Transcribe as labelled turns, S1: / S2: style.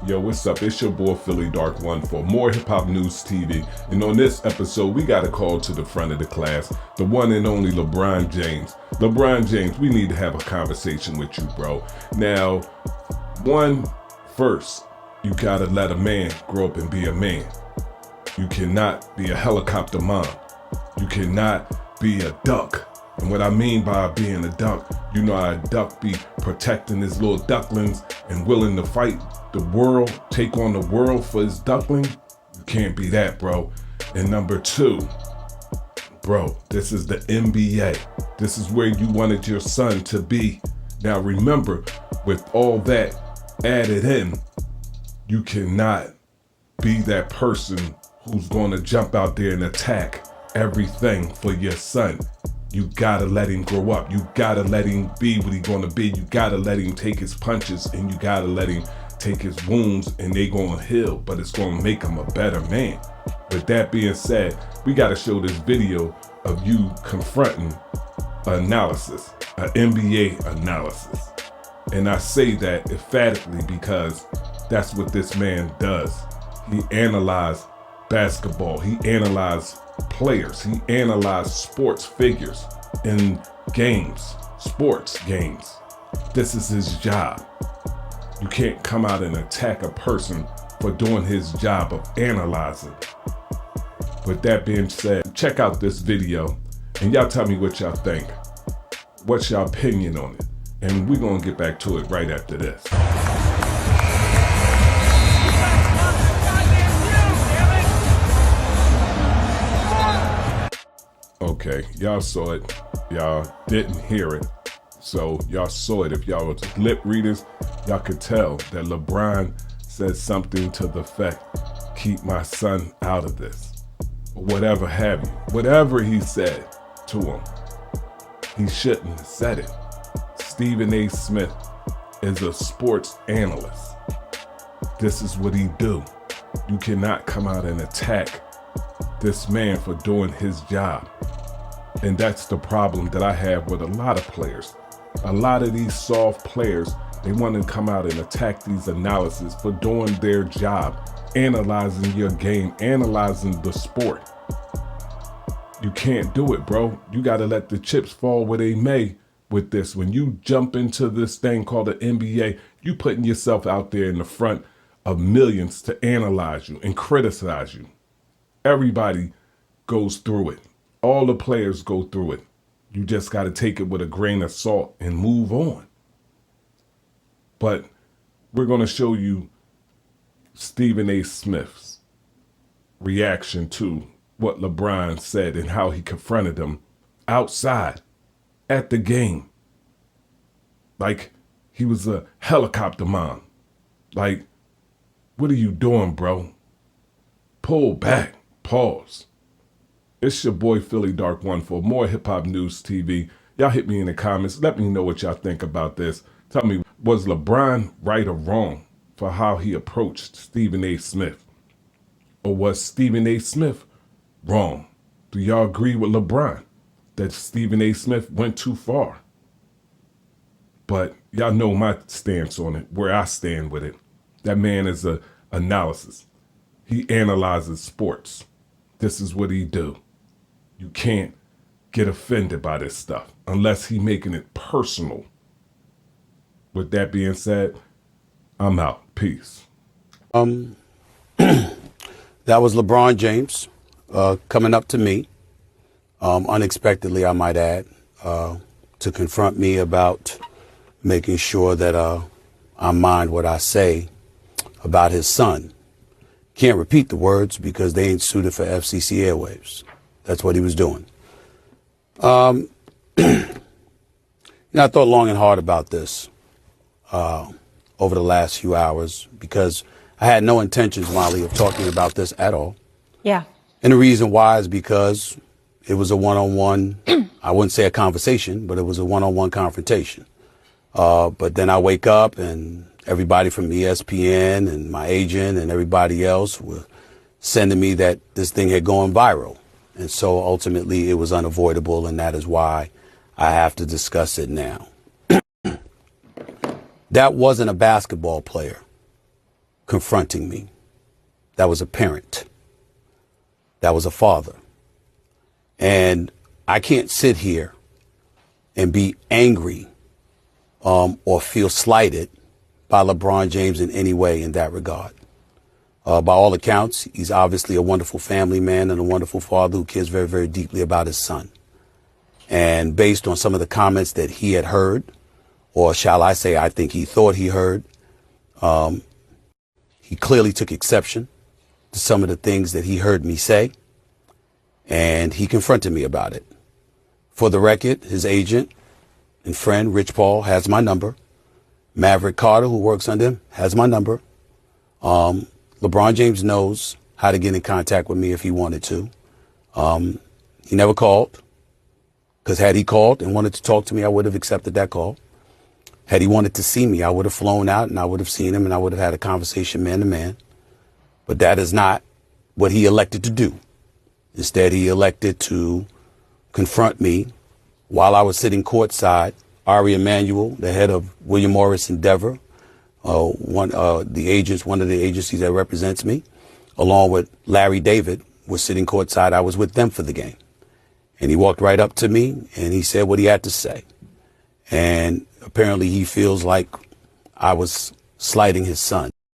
S1: Yo, what's up? It's your boy Philly Dark One for more Hip Hop News TV. And on this episode, we got a call to the front of the class, the one and only LeBron James. LeBron James, we need to have a conversation with you, bro. Now, first, you gotta let a man grow up and be a man. You cannot be a helicopter mom. You cannot be a duck. And what I mean by being a duck, you know how a duck be protecting his little ducklings and willing to fight the world, take on the world for his duckling? You can't be that, bro. And number two, bro, this is the NBA. This is where you wanted your son to be. Now remember, with all that added in, you cannot be that person who's gonna jump out there and attack everything for your son. You gotta let him grow up. You gotta let him be what he's gonna be. You gotta let him take his punches and you gotta let him take his wounds and they gonna heal, but it's gonna make him a better man. With that being said, we gotta show this video of you confronting analysis, an NBA analysis. And I say that emphatically because that's what this man does. He analyzed basketball. He analyzed players. He analyzed sports figures in games, sports games. This is his job. You can't come out and attack a person for doing his job of analyzing. With that being said, check out this video and y'all tell me what y'all think. What's your opinion on it? And we're gonna get back to it right after this. Okay, y'all saw it. Y'all didn't hear it. So y'all saw it. If y'all were lip readers, y'all could tell that LeBron said something to the effect, keep my son out of this. Or whatever have you. Whatever he said to him, he shouldn't have said it. Stephen A. Smith is a sports analyst. This is what he do. You cannot come out and attack this man for doing his job. And that's the problem that I have with a lot of players. A lot of these soft players, they want to come out and attack these analyses for doing their job, analyzing your game, analyzing the sport. You can't do it, bro. You got to let the chips fall where they may with this. When you jump into this thing called the NBA, you putting yourself out there in the front of millions to analyze you and criticize you. Everybody goes through it. All the players go through it. You just got to take it with a grain of salt and move on. But we're going to show you Stephen A. Smith's reaction to what LeBron said and how he confronted him outside at the game. Like he was a helicopter mom. Like, what are you doing, bro? Pull back. Pause. It's your boy Philly Dark One for more Hip Hop News TV. Y'all hit me in the comments. Let me know what y'all think about this. Tell me, was LeBron right or wrong for how he approached Stephen A. Smith? Or was Stephen A. Smith wrong? Do y'all agree with LeBron that Stephen A. Smith went too far? But y'all know my stance on it, where I stand with it. That man is an analysis. He analyzes sports. This is what he do. You can't get offended by this stuff unless he making it personal. With that being said, I'm out. Peace.
S2: That was LeBron James coming up to me, unexpectedly, I might add, to confront me about making sure that I mind what I say about his son. Can't repeat the words because they ain't suited for FCC airwaves. That's what he was doing. I thought long and hard about this over the last few hours because I had no intentions, Molly, of talking about this at all.
S3: Yeah.
S2: And the reason why is because it was a one-on-one, I wouldn't say a conversation, but it was a one-on-one confrontation. But then I wake up and everybody from ESPN and my agent and everybody else were sending me that this thing had gone viral. And so ultimately it was unavoidable, and that is why I have to discuss it now. That wasn't a basketball player. confronting me. That was a parent. That was a father. And I can't sit here and be angry or feel slighted by LeBron James in any way in that regard. By all accounts, he's obviously a wonderful family man and a wonderful father who cares very, very deeply about his son. And based on some of the comments that he had heard, or shall I say, I think he thought he heard, he clearly took exception to some of the things that he heard me say, and he confronted me about it. For the record, his agent and friend, Rich Paul, has my number. Maverick Carter, who works under him, has my number. LeBron James knows how to get in contact with me if he wanted to. He never called, because had he called and wanted to talk to me, I would have accepted that call. Had he wanted to see me, I would have flown out and I would have seen him and I would have had a conversation man to man. But that is not what he elected to do. Instead, he elected to confront me while I was sitting courtside. Ari Emanuel, the head of William Morris Endeavor, one of the agencies that represents me, along with Larry David, was sitting courtside. I was with them for the game. And he walked right up to me and he said what he had to say. And apparently he feels like I was slighting his son.